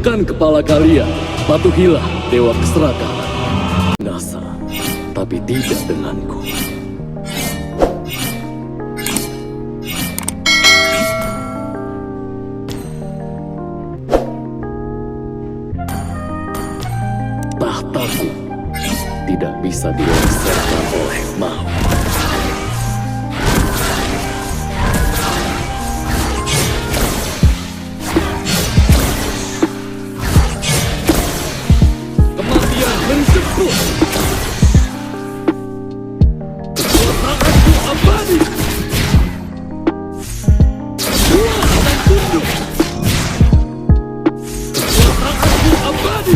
tundukkan kepala kalian. Patuhilah Dewa Keserakalan. Binasa, tapi tidak denganku. Tahtaku tidak bisa dilengsarkan oleh maut. Kematian menjemput. Kekuasaanku abadi. Kuat dan tunduk. Kekuasaanku abadi.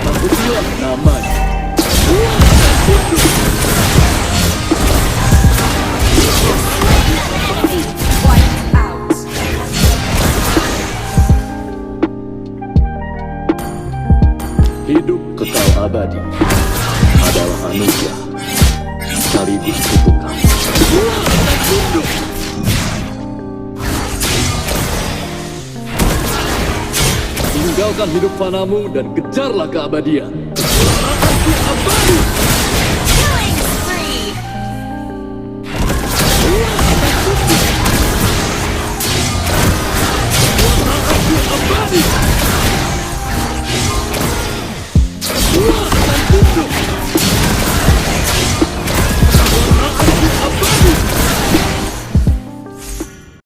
Takutilah namanya. Kuat dan tunduk. Wipe out. Hidup kekal abadi adalah anugerah sekaligus kutukan. Kuat dan tunduk. Tinggalkan hidup fanamu dan kejarlah keabadian. Kekuasaanku abadi.